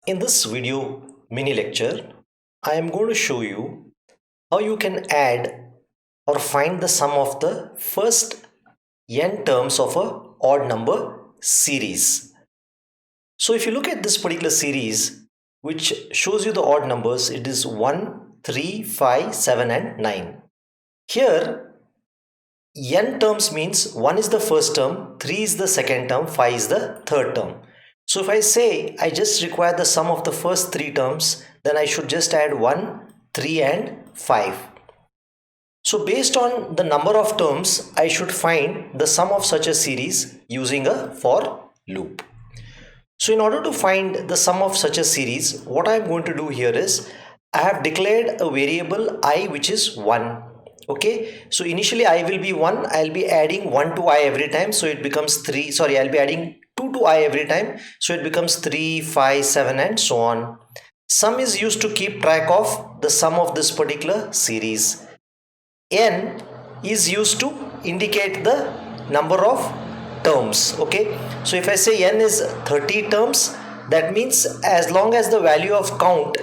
In this video mini lecture, I am going to show you how you can add or find the sum of the first n terms of a odd number series. So if you look at this particular series, which shows you the odd numbers, it is 1, 3, 5, 7 and 9. Here, n terms means 1 is the first term, 3 is the second term, 5 is the third term. So if I say I just require the sum of the first 3 terms, then I should just add 1, 3 and 5. So based on the number of terms, I should find the sum of such a series using a for loop. So in order to find the sum of such a series, what I am going to do here is I have declared a variable I which is 1. Okay, so initially I will be 1, I'll be adding 1 to I every time, so it becomes 3. Sorry, I'll be adding 2 to I every time, so it becomes 3, 5, 7 and so on. Sum is used to keep track of the sum of this particular series. N is used to indicate the number of terms. Okay, so if I say n is 30 terms, that means as long as the value of count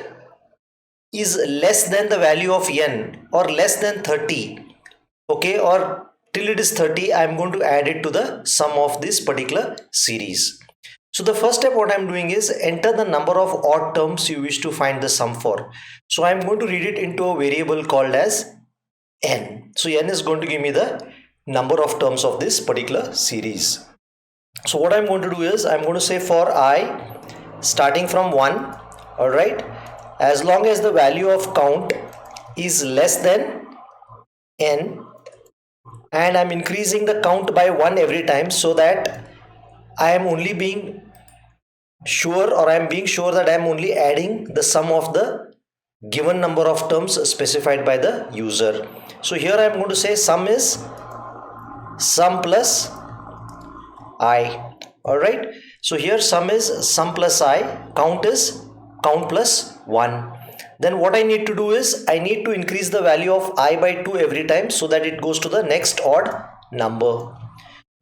is less than the value of n or less than 30, okay, or till it is 30, I am going to add it to the sum of this particular series. So the first step what I am doing is enter the number of odd terms you wish to find the sum for. So I am going to read it into a variable called as n. So n is going to give me the number of terms of this particular series. So what I'm going to do is I'm going to say for I starting from 1, all right, as long as the value of count is less than n, and I'm increasing the count by 1 every time, so that I am only being sure, or I'm being sure that I'm only adding the sum of the given number of terms specified by the user. So here I'm going to say sum is sum plus I. All right, so here sum is sum plus I, count is count plus 1. Then what I need to do is I need to increase the value of I by 2 every time, so that it goes to the next odd number.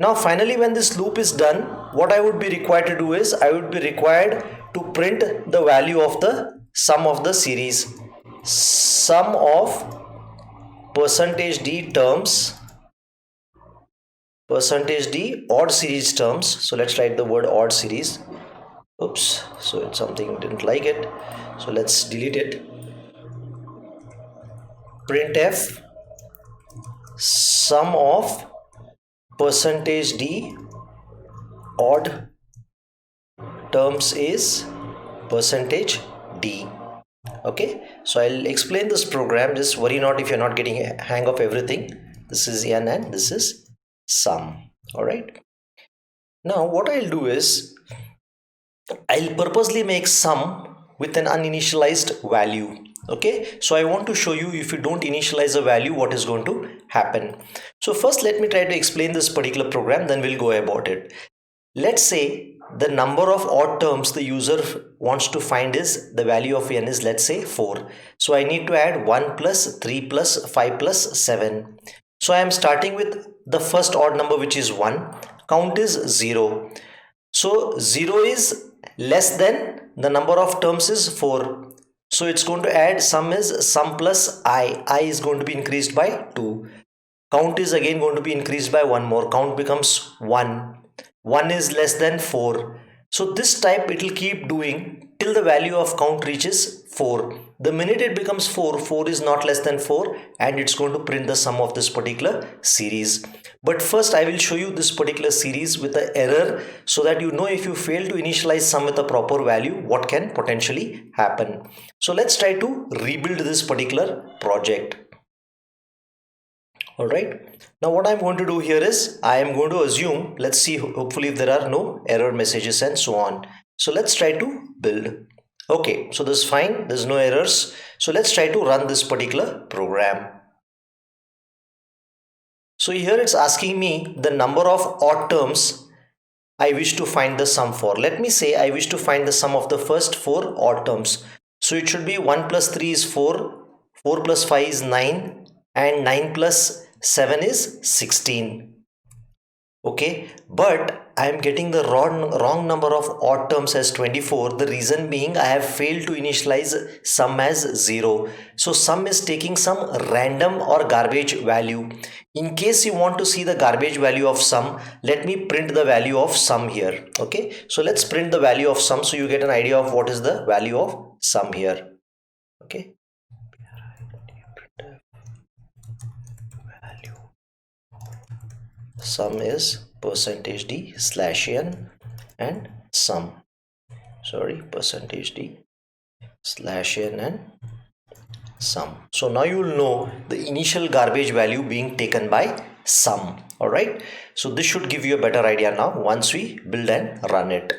Now finally, when this loop is done, what I would be required to do is I would be required to print the value of the sum of the series. Sum of percentage d terms, percentage d odd series terms. So let's write the word odd series. Oops, so it's something didn't like it, so let's delete it. Printf sum of percentage d odd terms is percentage d. Okay, so I'll explain this program, just worry not if you're not getting a hang of everything. This is n and this is sum. All right, now what I'll do is I'll purposely make sum with an uninitialized value. Okay, so I want to show you if you don't initialize a value, what is going to happen. So first let me try to explain this particular program, then we'll go about it. Let's say the number of odd terms the user wants to find is, the value of n is, let's say 4. So I need to add 1 plus 3 plus 5 plus 7. So I am starting with the first odd number, which is 1. Count is 0. So 0 is less than the number of terms is 4. So it's going to add sum is sum plus I. I is going to be increased by 2. Count is again going to be increased by 1 more. Count becomes 1. 1 is less than 4. So this type it will keep doing till the value of count reaches 4. The minute it becomes 4, 4 is not less than 4, and it's going to print the sum of this particular series. But first I will show you this particular series with an error, so that you know if you fail to initialize sum with a proper value, what can potentially happen. So let's try to rebuild this particular project. All right, now what I'm going to do here is I am going to assume, let's see, hopefully if there are no error messages and so on. So let's try to build. Okay, so this is fine, there's no errors. So let's try to run this particular program. So here it's asking me the number of odd terms I wish to find the sum for. Let me say I wish to find the sum of the first 4 odd terms. So it should be 1 plus 3 is 4, 4 plus 5 is 9, and 9 plus 7 is 16. Okay, but I am getting the wrong number of odd terms as 24. The reason being I have failed to initialize sum as 0. So sum is taking some random or garbage value. In case you want to see the garbage value of sum, let me print the value of sum here. Okay, so let's print the value of sum so you get an idea of what is the value of sum here. Okay, value sum is percentage d slash n and sum, sorry, percentage d slash n and sum. So now you will know the initial garbage value being taken by sum. All right, so this should give you a better idea now once we build and run it.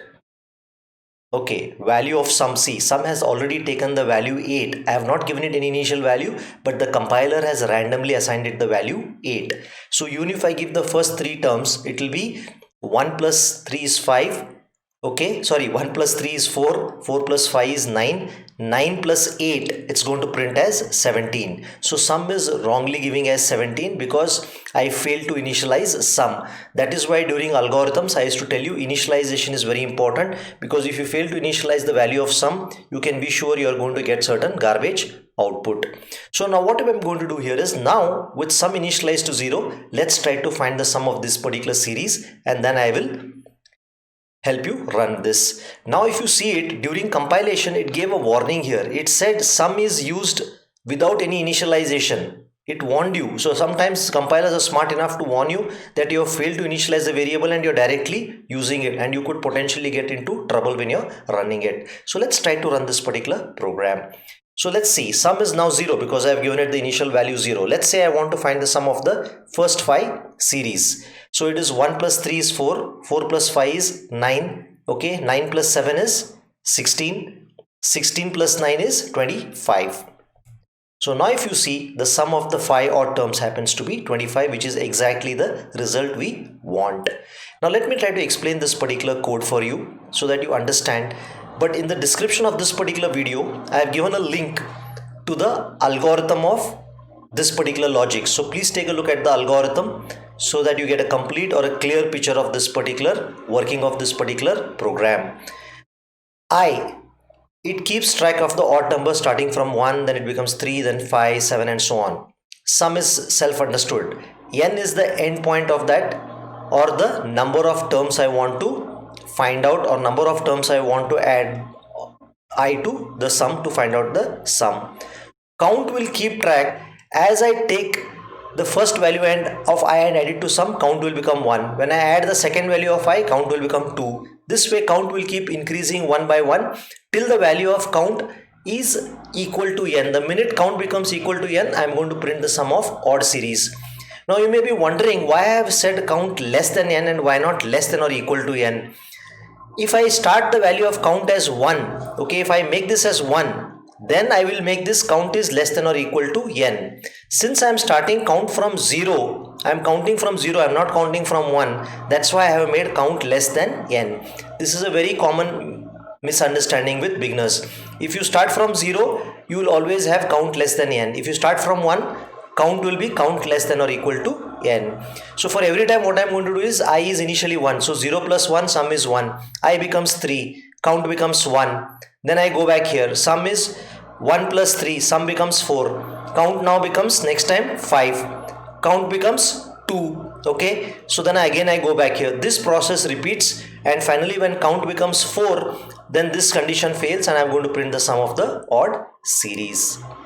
Okay, value of sum. See, sum has already taken the value 8. I have not given it any initial value, but the compiler has randomly assigned it the value 8. So even if I give the first 3 terms, it will be 1 plus 3 is 5. Okay, sorry, 1 plus 3 is 4, 4 plus 5 is 9, 9 plus 8, it's going to print as 17. So sum is wrongly giving as 17 because I failed to initialize sum. That is why during algorithms I used to tell you initialization is very important, because if you fail to initialize the value of sum, you can be sure you are going to get certain garbage output. So now what I'm going to do here is, now with sum initialized to 0, let's try to find the sum of this particular series, and then I will help you run this. Now if you see it, during compilation it gave a warning here. It said sum is used without any initialization. It warned you. So sometimes compilers are smart enough to warn you that you have failed to initialize the variable and you're directly using it, and you could potentially get into trouble when you're running it. So let's try to run this particular program. So let's see, sum is now 0 because I have given it the initial value 0. Let's say I want to find the sum of the first 5 series. So it is 1 plus 3 is 4, 4 plus 5 is 9, okay, 9 plus 7 is 16, 16 plus 9 is 25. So now if you see, the sum of the 5 odd terms happens to be 25, which is exactly the result we want. Now let me try to explain this particular code for you so that you understand. But in the description of this particular video, I have given a link to the algorithm of this particular logic. So please take a look at the algorithm so that you get a complete or a clear picture of this particular working of this particular program. It keeps track of the odd number starting from 1, then it becomes 3, then 5, 7 and so on. Sum is self-understood. N is the endpoint of that, or the number of terms I want to find out, or number of terms I want to add I to the sum to find out the sum. Count will keep track. As I take the first value and of I and add it to sum, count will become 1. When I add the second value of I, count will become 2. This way count will keep increasing one by one till the value of count is equal to n. The minute count becomes equal to n, I am going to print the sum of odd series. Now you may be wondering why I have said count less than n and why not less than or equal to n. If I start the value of count as 1, okay, if I make this as 1, then I will make this count is less than or equal to n. Since I am starting count from 0, I am counting from 0, I am not counting from 1. That's why I have made count less than n. This is a very common misunderstanding with beginners. If you start from 0, you will always have count less than n. If you start from 1, count will be count less than or equal to n. So for every time what I am going to do is I is initially 1. So 0 plus 1, sum is 1. I becomes 3. Count becomes 1. Then I go back here. Sum is 1 plus 3. Sum becomes 4. Count now becomes next time 5. Count becomes 2. Okay. So then again I go back here. This process repeats, and finally when count becomes 4, then this condition fails and I am going to print the sum of the odd series.